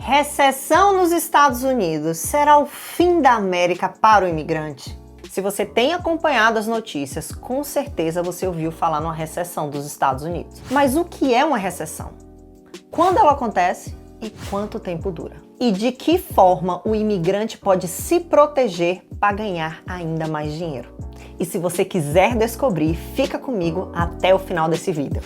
Recessão nos Estados Unidos será o fim da América para o imigrante? Se você tem acompanhado as notícias, com certeza você ouviu falar numa recessão dos Estados Unidos. Mas o que é uma recessão? Quando ela acontece e quanto tempo dura? E de que forma o imigrante pode se proteger para ganhar ainda mais dinheiro? E se você quiser descobrir, fica comigo até o final desse vídeo.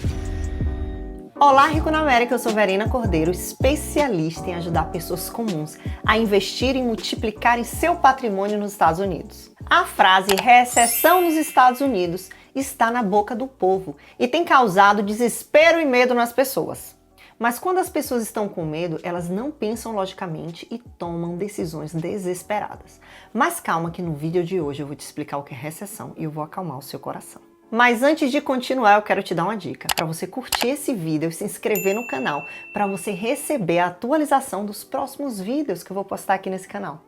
Olá, Rico na América, eu sou Verena Cordeiro, especialista em ajudar pessoas comuns a investir e multiplicarem seu patrimônio nos Estados Unidos. A frase recessão nos Estados Unidos está na boca do povo e tem causado desespero e medo nas pessoas. Mas quando as pessoas estão com medo, elas não pensam logicamente e tomam decisões desesperadas. Mas calma que no vídeo de hoje eu vou te explicar o que é recessão e eu vou acalmar o seu coração. Mas antes de continuar, eu quero te dar uma dica para você curtir esse vídeo e se inscrever no canal para você receber a atualização dos próximos vídeos que eu vou postar aqui nesse canal.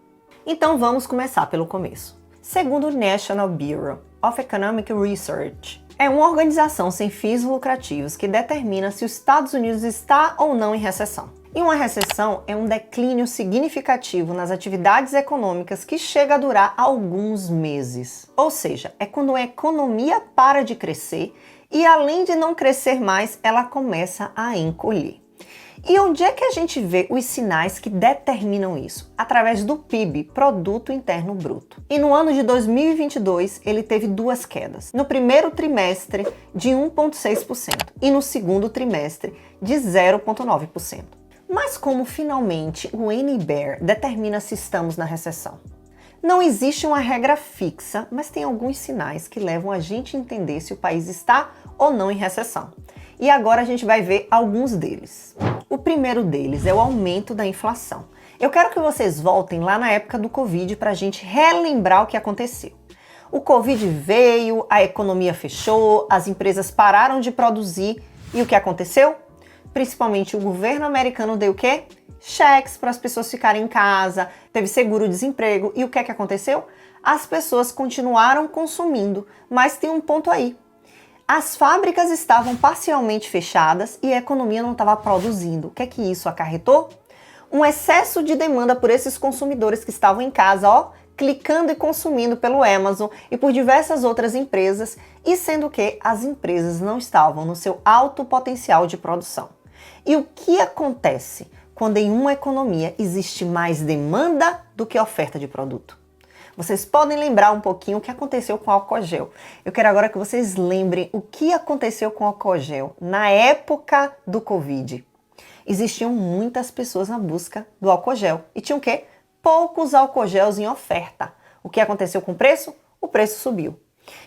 Então vamos começar pelo começo. Segundo o National Bureau of Economic Research, é uma organização sem fins lucrativos que determina se os Estados Unidos está ou não em recessão. E uma recessão é um declínio significativo nas atividades econômicas que chega a durar alguns meses. Ou seja, é quando a economia para de crescer e além de não crescer mais, ela começa a encolher. E onde é que a gente vê os sinais que determinam isso? Através do PIB, Produto Interno Bruto. E no ano de 2022, ele teve duas quedas. No primeiro trimestre, de 1,6% e no segundo trimestre, de 0,9%. Mas como finalmente o NBER determina se estamos na recessão? Não existe uma regra fixa, mas tem alguns sinais que levam a gente a entender se o país está ou não em recessão. E agora a gente vai ver alguns deles. O primeiro deles é o aumento da inflação. Eu quero que vocês voltem lá na época do Covid para a gente relembrar o que aconteceu. O Covid veio, a economia fechou, as empresas pararam de produzir e o que aconteceu? Principalmente o governo americano deu o quê? Cheques para as pessoas ficarem em casa, teve seguro-desemprego e o que é que aconteceu? As pessoas continuaram consumindo, mas tem um ponto aí. As fábricas estavam parcialmente fechadas e a economia não estava produzindo. O que é que isso acarretou? Um excesso de demanda por esses consumidores que estavam em casa, clicando e consumindo pelo Amazon e por diversas outras empresas, e sendo que as empresas não estavam no seu alto potencial de produção. E o que acontece quando em uma economia existe mais demanda do que oferta de produto? Vocês podem lembrar um pouquinho o que aconteceu com o álcool gel. Eu quero agora que vocês lembrem o que aconteceu com o álcool gel na época do Covid. Existiam muitas pessoas na busca do álcool gel e tinham o quê? Poucos álcool gels em oferta. O que aconteceu com o preço? O preço subiu.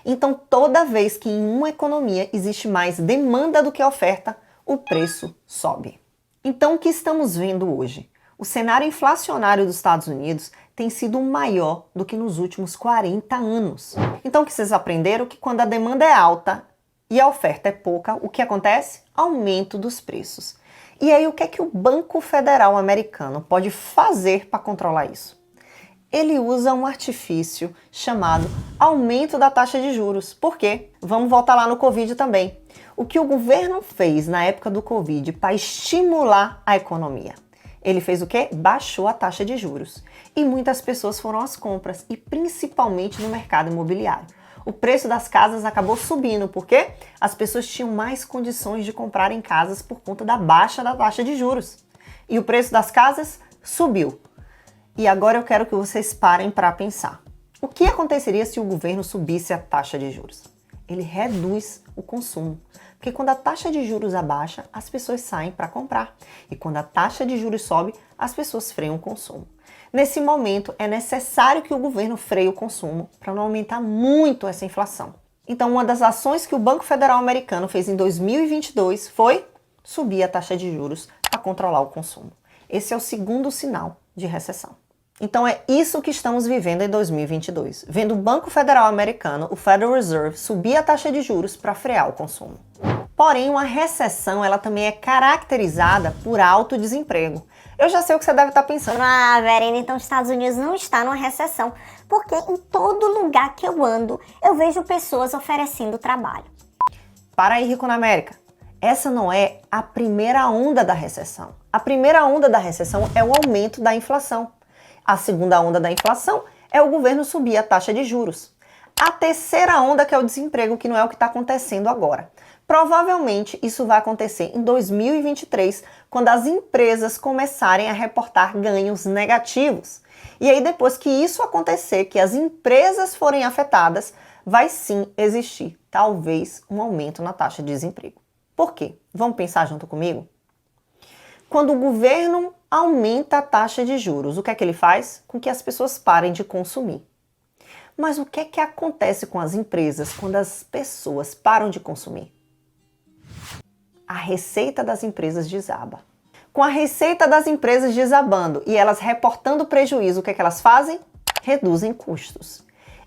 Então, toda vez que em uma economia existe mais demanda do que oferta, o preço sobe. Então, o que estamos vendo hoje? O cenário inflacionário dos Estados Unidos tem sido maior do que nos últimos 40 anos. Então, o que vocês aprenderam? Que quando a demanda é alta e a oferta é pouca, o que acontece? Aumento dos preços. E aí, o que é que o Banco Federal americano pode fazer para controlar isso? Ele usa um artifício chamado aumento da taxa de juros. Por quê? Vamos voltar lá no Covid também. O que o governo fez na época do Covid para estimular a economia? Ele fez o quê? Baixou a taxa de juros. E muitas pessoas foram às compras, e principalmente no mercado imobiliário. O preço das casas acabou subindo, porque as pessoas tinham mais condições de comprar em casas por conta da baixa da taxa de juros. E o preço das casas subiu. E agora eu quero que vocês parem para pensar. O que aconteceria se o governo subisse a taxa de juros? Ele reduz o consumo. Porque quando a taxa de juros abaixa, as pessoas saem para comprar. E quando a taxa de juros sobe, as pessoas freiam o consumo. Nesse momento, é necessário que o governo freie o consumo para não aumentar muito essa inflação. Então, uma das ações que o Banco Federal americano fez em 2022 foi subir a taxa de juros para controlar o consumo. Esse é o segundo sinal de recessão. Então é isso que estamos vivendo em 2022, vendo o Banco Federal americano, o Federal Reserve, subir a taxa de juros para frear o consumo. Porém, uma recessão ela também é caracterizada por alto desemprego. Eu já sei o que você deve estar pensando. Ah, Verena, então os Estados Unidos não está numa recessão, porque em todo lugar que eu ando, eu vejo pessoas oferecendo trabalho. Para aí, Rico na América. Essa não é a primeira onda da recessão. A primeira onda da recessão é o aumento da inflação. A segunda onda da inflação é o governo subir a taxa de juros. A terceira onda que é o desemprego, que não é o que está acontecendo agora. Provavelmente isso vai acontecer em 2023, quando as empresas começarem a reportar ganhos negativos. E aí depois que isso acontecer, que as empresas forem afetadas, vai sim existir, talvez, um aumento na taxa de desemprego. Por quê? Vamos pensar junto comigo? Quando o governo aumenta a taxa de juros, o que é que ele faz? Com que as pessoas parem de consumir. Mas o que é que acontece com as empresas quando as pessoas param de consumir? A receita das empresas desaba. Com a receita das empresas desabando e elas reportando prejuízo, o que é que elas fazem? Reduzem custos.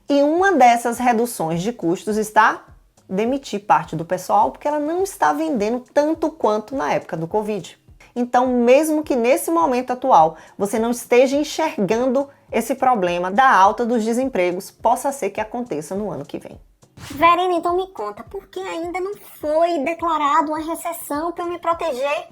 E uma dessas reduções de custos está demitir parte do pessoal porque ela não está vendendo tanto quanto na época do Covid. Então, mesmo que nesse momento atual você não esteja enxergando esse problema da alta dos desempregos, possa ser que aconteça no ano que vem. Verena, então me conta, por que ainda não foi declarado uma recessão para eu me proteger?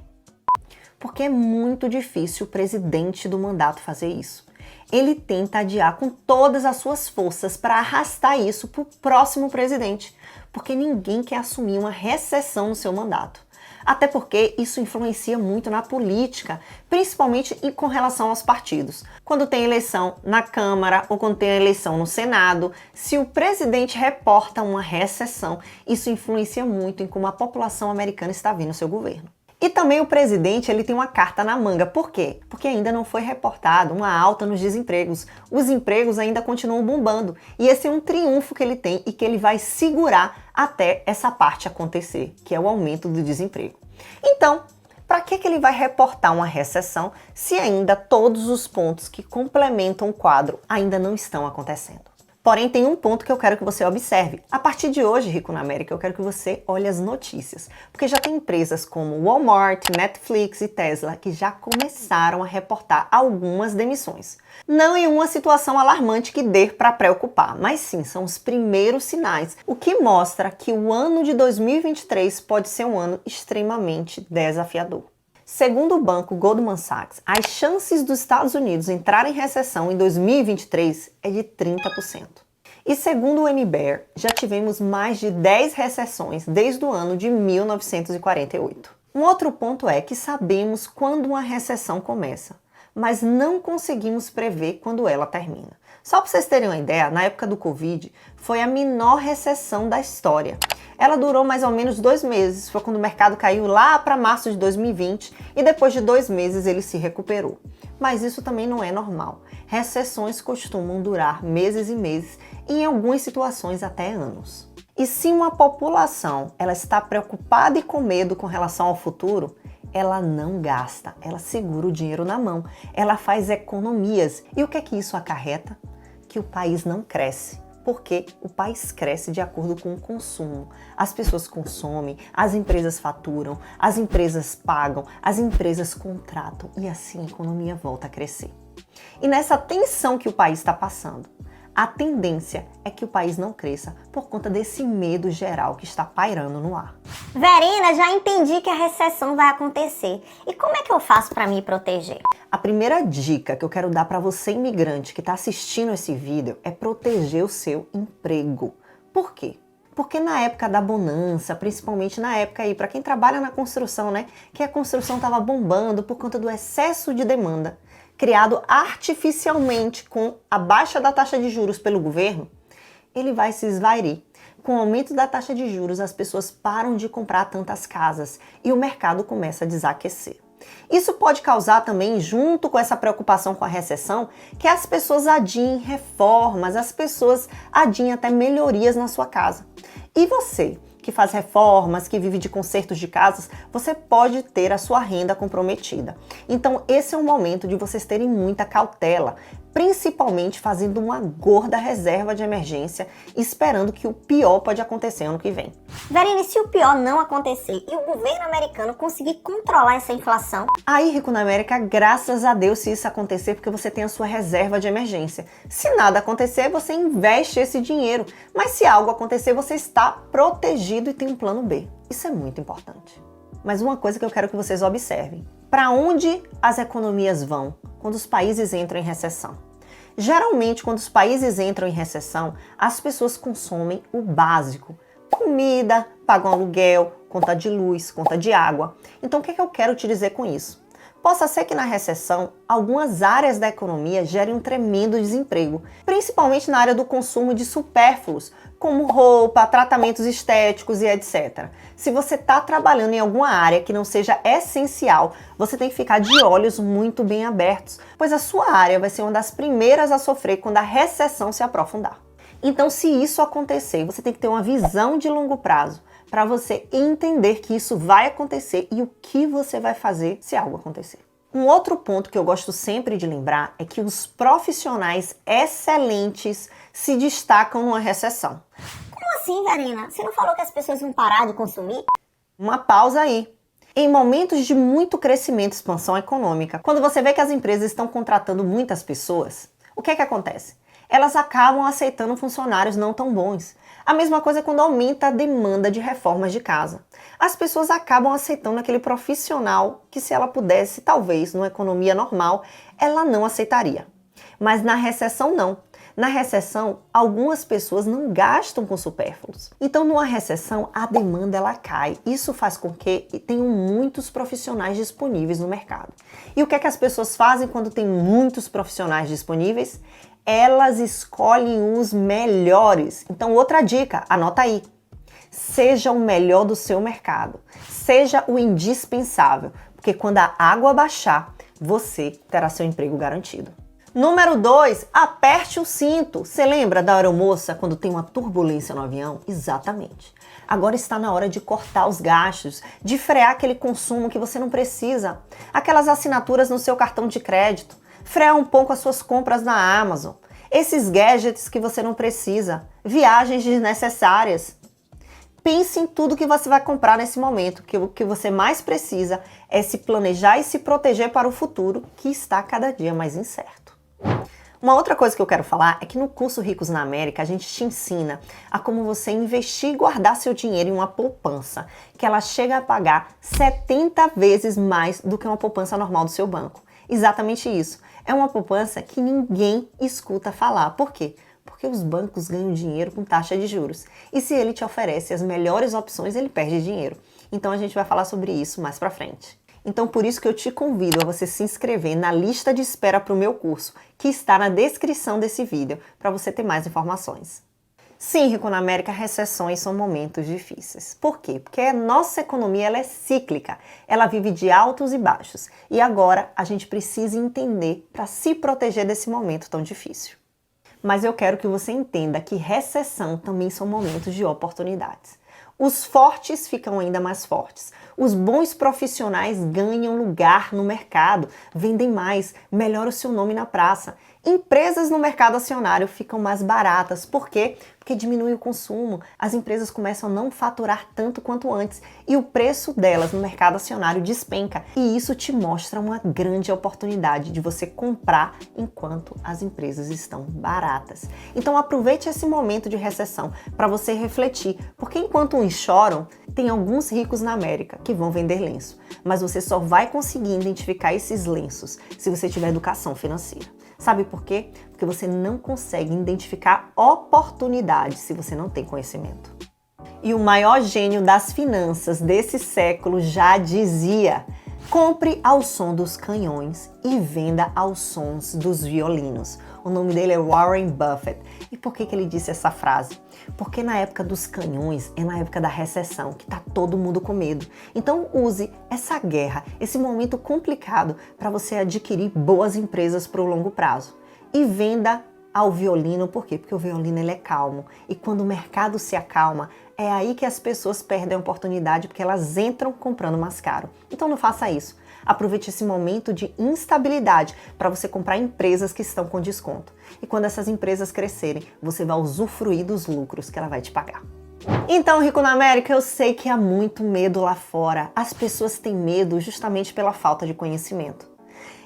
Porque é muito difícil o presidente do mandato fazer isso. Ele tenta adiar com todas as suas forças para arrastar isso para o próximo presidente, porque ninguém quer assumir uma recessão no seu mandato. Até porque isso influencia muito na política, principalmente com relação aos partidos. Quando tem eleição na Câmara ou quando tem eleição no Senado, se o presidente reporta uma recessão, isso influencia muito em como a população americana está vendo o seu governo. E também o presidente ele tem uma carta na manga. Por quê? Porque ainda não foi reportado uma alta nos desempregos. Os empregos ainda continuam bombando. E esse é um triunfo que ele tem e que ele vai segurar até essa parte acontecer, que é o aumento do desemprego. Então, para que ele vai reportar uma recessão se ainda todos os pontos que complementam o quadro ainda não estão acontecendo? Porém, tem um ponto que eu quero que você observe. A partir de hoje, Rico na América, eu quero que você olhe as notícias. Porque já tem empresas como Walmart, Netflix e Tesla que já começaram a reportar algumas demissões. Não em uma situação alarmante que dê para preocupar, mas sim, são os primeiros sinais, o que mostra que o ano de 2023 pode ser um ano extremamente desafiador. Segundo o banco Goldman Sachs, as chances dos Estados Unidos entrarem em recessão em 2023 é de 30%. E segundo o NBER, já tivemos mais de 10 recessões desde o ano de 1948. Um outro ponto é que sabemos quando uma recessão começa, mas não conseguimos prever quando ela termina. Só para vocês terem uma ideia, na época do Covid, foi a menor recessão da história. Ela durou mais ou menos 2 meses, foi quando o mercado caiu lá para março de 2020 e depois de 2 meses ele se recuperou. Mas isso também não é normal. Recessões costumam durar meses e meses e em algumas situações até anos. E se uma população ela está preocupada e com medo com relação ao futuro, ela não gasta, ela segura o dinheiro na mão, ela faz economias. E o que é que isso acarreta? Que o país não cresce. Porque o país cresce de acordo com o consumo. As pessoas consomem, as empresas faturam, as empresas pagam, as empresas contratam e assim a economia volta a crescer. E nessa tensão que o país está passando, a tendência é que o país não cresça por conta desse medo geral que está pairando no ar. Verena, já entendi que a recessão vai acontecer. E como é que eu faço para me proteger? A primeira dica que eu quero dar para você, imigrante que está assistindo esse vídeo, é proteger o seu emprego. Por quê? Porque na época da bonança, principalmente na época aí, para quem trabalha na construção, né? Que a construção estava bombando por conta do excesso de demanda, criado artificialmente com a baixa da taxa de juros pelo governo, ele vai se esvairir. Com o aumento da taxa de juros, as pessoas param de comprar tantas casas e o mercado começa a desaquecer. Isso pode causar também, junto com essa preocupação com a recessão, que as pessoas adiem reformas, as pessoas adiem até melhorias na sua casa. E você, que faz reformas, que vive de consertos de casas, você pode ter a sua renda comprometida. Então esse é o momento de vocês terem muita cautela, principalmente fazendo uma gorda reserva de emergência, esperando que o pior pode acontecer ano que vem. Verena, e se o pior não acontecer e o governo americano conseguir controlar essa inflação? Aí, Rico na América, graças a Deus se isso acontecer, porque você tem a sua reserva de emergência. Se nada acontecer, você investe esse dinheiro, mas se algo acontecer, você está protegido e tem um plano B. Isso é muito importante. Mas uma coisa que eu quero que vocês observem. Para onde as economias vão quando os países entram em recessão? Geralmente, quando os países entram em recessão, as pessoas consomem o básico. Comida, pagam aluguel, conta de luz, conta de água. Então, o que eu quero te dizer com isso? Possa ser que na recessão, algumas áreas da economia gerem um tremendo desemprego, principalmente na área do consumo de supérfluos, como roupa, tratamentos estéticos e etc. Se você está trabalhando em alguma área que não seja essencial, você tem que ficar de olhos muito bem abertos, pois a sua área vai ser uma das primeiras a sofrer quando a recessão se aprofundar. Então, se isso acontecer, você tem que ter uma visão de longo prazo para você entender que isso vai acontecer e o que você vai fazer se algo acontecer. Um outro ponto que eu gosto sempre de lembrar é que os profissionais excelentes se destacam numa recessão. Como assim, Verena? Você não falou que as pessoas vão parar de consumir? Uma pausa aí. Em momentos de muito crescimento e expansão econômica, quando você vê que as empresas estão contratando muitas pessoas, o que acontece? Elas acabam aceitando funcionários não tão bons. A mesma coisa quando aumenta a demanda de reformas de casa. As pessoas acabam aceitando aquele profissional que, se ela pudesse, talvez, numa economia normal, ela não aceitaria. Mas na recessão, não. Na recessão, algumas pessoas não gastam com supérfluos. Então, numa recessão, a demanda ela cai. Isso faz com que tenham muitos profissionais disponíveis no mercado. E o que é que as pessoas fazem quando tem muitos profissionais disponíveis? Elas escolhem os melhores. Então, outra dica, anota aí. Seja o melhor do seu mercado. Seja o indispensável, porque quando a água baixar, você terá seu emprego garantido. Número 2, aperte o cinto. Você lembra da aeromoça quando tem uma turbulência no avião? Exatamente. Agora está na hora de cortar os gastos, de frear aquele consumo que você não precisa. Aquelas assinaturas no seu cartão de crédito. Frear um pouco as suas compras na Amazon. Esses gadgets que você não precisa. Viagens desnecessárias. Pense em tudo que você vai comprar nesse momento, que o que você mais precisa é se planejar e se proteger para o futuro, que está cada dia mais incerto. Uma outra coisa que eu quero falar é que no curso Ricos na América a gente te ensina a como você investir e guardar seu dinheiro em uma poupança, que ela chega a pagar 70 vezes mais do que uma poupança normal do seu banco. Exatamente isso. É uma poupança que ninguém escuta falar. Por quê? Porque os bancos ganham dinheiro com taxa de juros. E se ele te oferece as melhores opções, ele perde dinheiro. Então a gente vai falar sobre isso mais pra frente. Então por isso que eu te convido a você se inscrever na lista de espera para o meu curso, que está na descrição desse vídeo, para você ter mais informações. Sim, Rico na América, recessões são momentos difíceis. Por quê? Porque a nossa economia ela é cíclica, ela vive de altos e baixos. E agora a gente precisa entender para se proteger desse momento tão difícil. Mas eu quero que você entenda que recessão também são momentos de oportunidades. Os fortes ficam ainda mais fortes. Os bons profissionais ganham lugar no mercado, vendem mais, melhora o seu nome na praça. Empresas no mercado acionário ficam mais baratas. Por quê? Porque diminui o consumo. As empresas começam a não faturar tanto quanto antes e o preço delas no mercado acionário despenca. E isso te mostra uma grande oportunidade de você comprar enquanto as empresas estão baratas. Então aproveite esse momento de recessão para você refletir, porque enquanto uns choram, tem alguns ricos na América que vão vender lenço, mas você só vai conseguir identificar esses lenços se você tiver educação financeira. Sabe por quê? Porque você não consegue identificar oportunidades se você não tem conhecimento. E o maior gênio das finanças desse século já dizia: compre ao som dos canhões e venda aos sons dos violinos. O nome dele é Warren Buffett. E por que ele disse essa frase? Porque na época dos canhões é na época da recessão, que tá todo mundo com medo. Então use essa guerra, esse momento complicado para você adquirir boas empresas para o longo prazo. E venda ao violino, por quê? Porque o violino ele é calmo. E quando o mercado se acalma, é aí que as pessoas perdem a oportunidade, porque elas entram comprando mais caro. Então não faça isso. Aproveite esse momento de instabilidade para você comprar empresas que estão com desconto. E quando essas empresas crescerem, você vai usufruir dos lucros que ela vai te pagar. Então, Rico na América, eu sei que há muito medo lá fora. As pessoas têm medo justamente pela falta de conhecimento.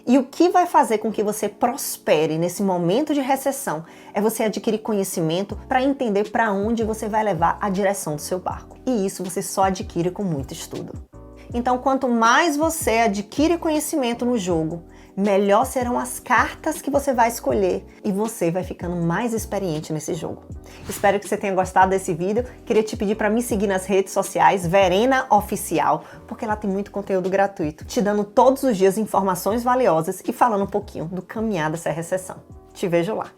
E o que vai fazer com que você prospere nesse momento de recessão é você adquirir conhecimento para entender para onde você vai levar a direção do seu barco. E isso você só adquire com muito estudo. Então, quanto mais você adquire conhecimento no jogo, melhor serão as cartas que você vai escolher e você vai ficando mais experiente nesse jogo. Espero que você tenha gostado desse vídeo. Queria te pedir para me seguir nas redes sociais, Verena Oficial, porque lá tem muito conteúdo gratuito, te dando todos os dias informações valiosas e falando um pouquinho do caminhar dessa recessão. Te vejo lá.